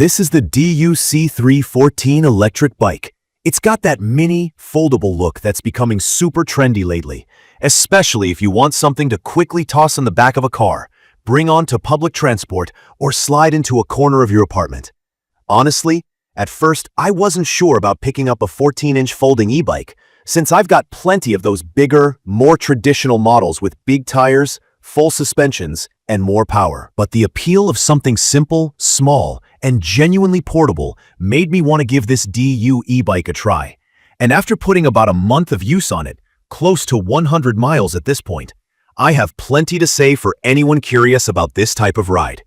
This is the DYU C3-14 electric bike. It's got that mini, foldable look that's becoming super trendy lately, especially if you want something to quickly toss in the back of a car, bring onto public transport, or slide into a corner of your apartment. Honestly, at first I wasn't sure about picking up a 14-inch folding e-bike, since I've got plenty of those bigger, more traditional models with big tires, full suspensions, and more power. But the appeal of something simple, small, and genuinely portable made me want to give this DYU e-bike a try. And after putting about a month of use on it, close to 100 miles at this point, I have plenty to say for anyone curious about this type of ride.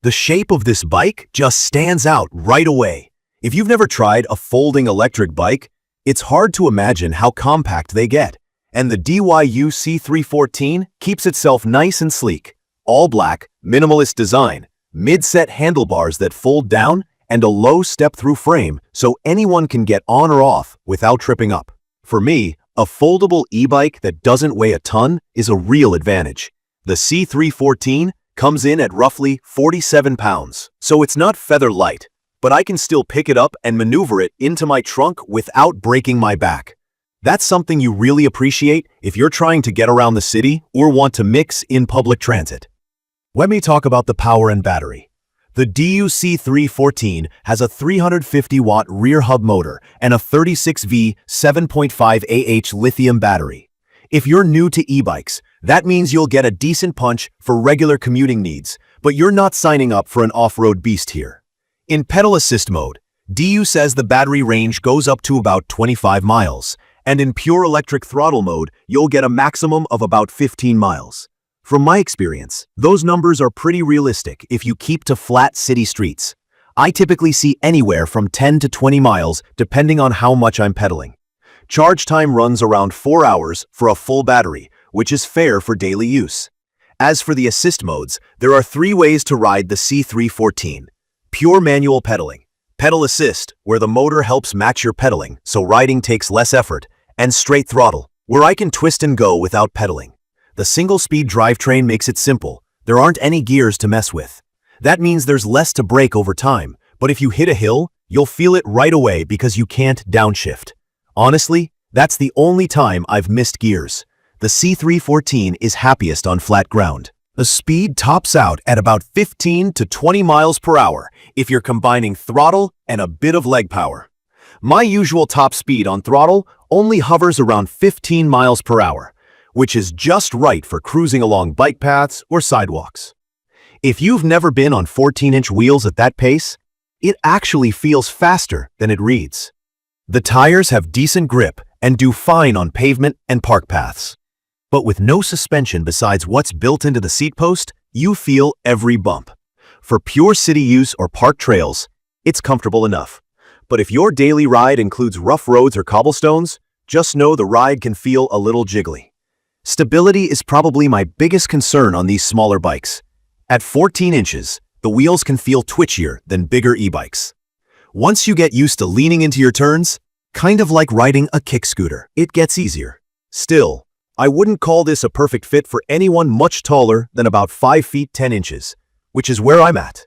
The shape of this bike just stands out right away. If you've never tried a folding electric bike, it's hard to imagine how compact they get. And the DYU C3-14 keeps itself nice and sleek. All black, minimalist design, mid-set handlebars that fold down, and a low step-through frame so anyone can get on or off without tripping up. For me, a foldable e-bike that doesn't weigh a ton is a real advantage. The C3-14 comes in at roughly 47 pounds, so it's not feather light, but I can still pick it up and maneuver it into my trunk without breaking my back. That's something you really appreciate if you're trying to get around the city or want to mix in public transit. Let me talk about the power and battery. The DYU C3-14 has a 350-watt rear hub motor and a 36V 7.5 Ah lithium battery. If you're new to e-bikes, that means you'll get a decent punch for regular commuting needs, but you're not signing up for an off-road beast here. In pedal assist mode, DYU says the battery range goes up to about 25 miles, and in pure electric throttle mode, you'll get a maximum of about 15 miles. From my experience, those numbers are pretty realistic if you keep to flat city streets. I typically see anywhere from 10 to 20 miles depending on how much I'm pedaling. Charge time runs around 4 hours for a full battery, which is fair for daily use. As for the assist modes, there are 3 ways to ride the C3-14. Pure manual pedaling, pedal assist, where the motor helps match your pedaling so riding takes less effort, and straight throttle, where I can twist and go without pedaling. The single-speed drivetrain makes it simple. There aren't any gears to mess with. That means there's less to brake over time, but if you hit a hill, you'll feel it right away because you can't downshift. Honestly, that's the only time I've missed gears. The C3-14 is happiest on flat ground. The speed tops out at about 15 to 20 miles per hour if you're combining throttle and a bit of leg power. My usual top speed on throttle only hovers around 15 miles per hour, which is just right for cruising along bike paths or sidewalks. If you've never been on 14-inch wheels at that pace, it actually feels faster than it reads. The tires have decent grip and do fine on pavement and park paths. But with no suspension besides what's built into the seat post, you feel every bump. For pure city use or park trails, it's comfortable enough. But if your daily ride includes rough roads or cobblestones, just know the ride can feel a little jiggly. Stability is probably my biggest concern on these smaller bikes. At 14 inches, the wheels can feel twitchier than bigger e-bikes. Once you get used to leaning into your turns, kind of like riding a kick scooter, it gets easier. Still, I wouldn't call this a perfect fit for anyone much taller than about 5 feet 10 inches, which is where I'm at.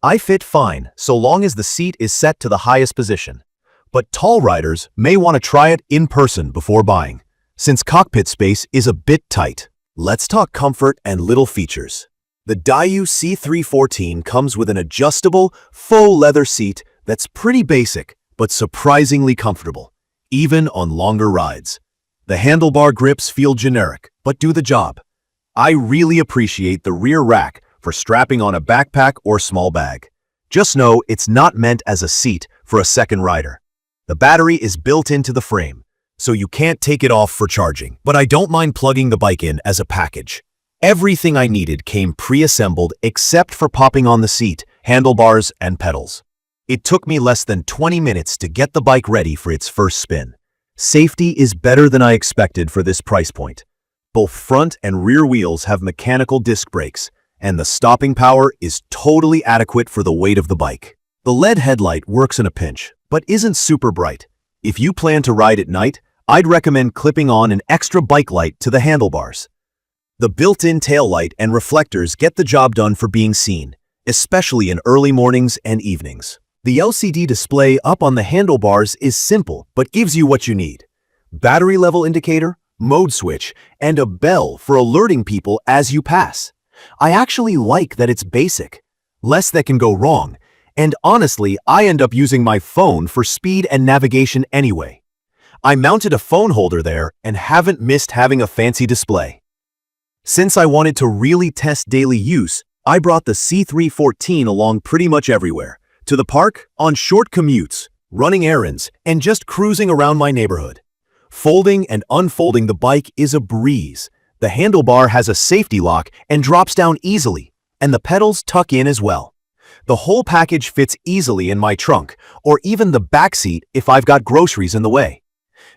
I fit fine so long as the seat is set to the highest position, but tall riders may want to try it in person before buying, since cockpit space is a bit tight. Let's talk comfort and little features. The DYU C3-14 comes with an adjustable, faux leather seat that's pretty basic but surprisingly comfortable, even on longer rides. The handlebar grips feel generic, but do the job. I really appreciate the rear rack for strapping on a backpack or small bag. Just know it's not meant as a seat for a second rider. The battery is built into the frame, so you can't take it off for charging. But I don't mind plugging the bike in as a package. Everything I needed came pre-assembled except for popping on the seat, handlebars, and pedals. It took me less than 20 minutes to get the bike ready for its first spin. Safety is better than I expected for this price point. Both front and rear wheels have mechanical disc brakes, and the stopping power is totally adequate for the weight of the bike. The LED headlight works in a pinch, but isn't super bright. If you plan to ride at night, I'd recommend clipping on an extra bike light to the handlebars. The built-in tail light and reflectors get the job done for being seen, especially in early mornings and evenings. The LCD display up on the handlebars is simple but gives you what you need: battery level indicator, mode switch, and a bell for alerting people as you pass. I actually like that it's basic. Less that can go wrong, and honestly, I end up using my phone for speed and navigation anyway. I mounted a phone holder there and haven't missed having a fancy display. Since I wanted to really test daily use, I brought the C3-14 along pretty much everywhere. To the park, on short commutes, running errands, and just cruising around my neighborhood. Folding and unfolding the bike is a breeze. The handlebar has a safety lock and drops down easily, and the pedals tuck in as well. The whole package fits easily in my trunk, or even the back seat if I've got groceries in the way.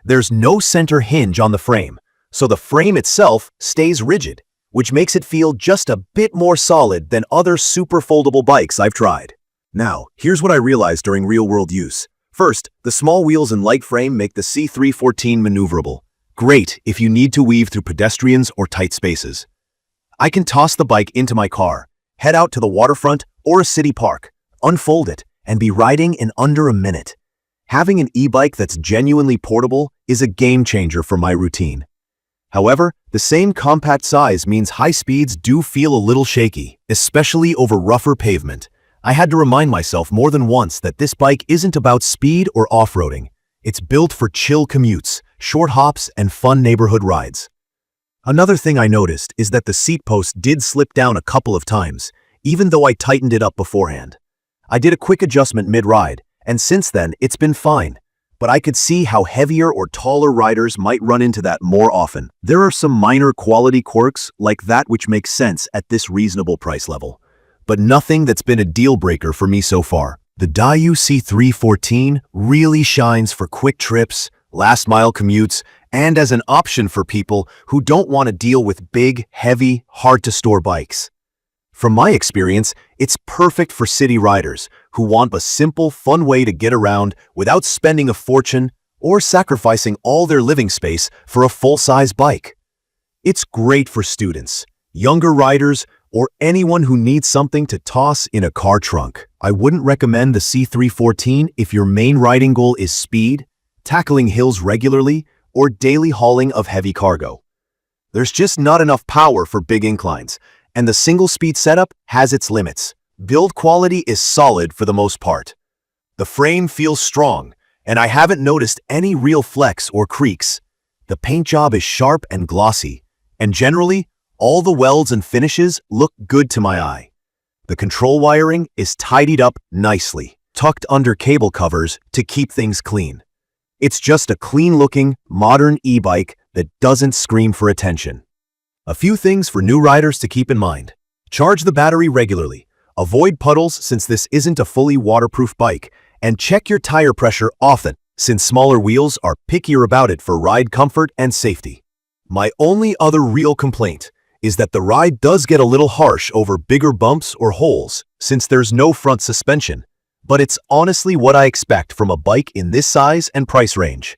There's no center hinge on the frame, so the frame itself stays rigid, which makes it feel just a bit more solid than other super foldable bikes I've tried. Now, here's what I realized during real-world use. First, the small wheels and light frame make the C3-14 maneuverable. Great if you need to weave through pedestrians or tight spaces. I can toss the bike into my car, head out to the waterfront or a city park, unfold it, and be riding in under a minute. Having an e-bike that's genuinely portable is a game changer for my routine. However, the same compact size means high speeds do feel a little shaky, especially over rougher pavement. I had to remind myself more than once that this bike isn't about speed or off-roading. It's built for chill commutes, short hops, and fun neighborhood rides. Another thing I noticed is that the seat post did slip down a couple of times, even though I tightened it up beforehand. I did a quick adjustment mid-ride, and since then it's been fine. But I could see how heavier or taller riders might run into that more often. There are some minor quality quirks like that which makes sense at this reasonable price level, but nothing that's been a deal breaker for me so far. The DYU C3-14 really shines for quick trips, last-mile commutes, and as an option for people who don't want to deal with big, heavy, hard-to-store bikes. From my experience, it's perfect for city riders who want a simple, fun way to get around without spending a fortune or sacrificing all their living space for a full-size bike. It's great for students, younger riders, or anyone who needs something to toss in a car trunk. I wouldn't recommend the C3-14 if your main riding goal is speed, tackling hills regularly, or daily hauling of heavy cargo. There's just not enough power for big inclines, and the single-speed setup has its limits. Build quality is solid for the most part. The frame feels strong, and I haven't noticed any real flex or creaks. The paint job is sharp and glossy, and generally, all the welds and finishes look good to my eye. The control wiring is tidied up nicely, tucked under cable covers to keep things clean. It's just a clean-looking, modern e-bike that doesn't scream for attention. A few things for new riders to keep in mind. Charge the battery regularly. Avoid puddles since this isn't a fully waterproof bike, and check your tire pressure often since smaller wheels are pickier about it for ride comfort and safety. My only other real complaint is that the ride does get a little harsh over bigger bumps or holes since there's no front suspension, but it's honestly what I expect from a bike in this size and price range.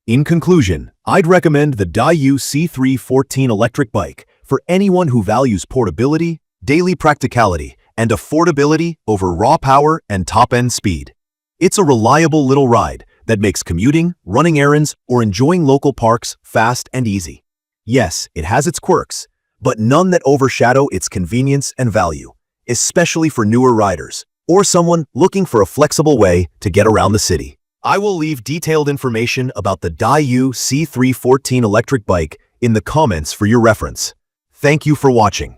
In conclusion, I'd recommend the DYU C3-14 electric bike for anyone who values portability, daily practicality, and affordability over raw power and top-end speed. It's a reliable little ride that makes commuting, running errands, or enjoying local parks fast and easy. Yes, it has its quirks, but none that overshadow its convenience and value, especially for newer riders or someone looking for a flexible way to get around the city. I will leave detailed information about the DYU C3-14 electric bike in the comments for your reference. Thank you for watching.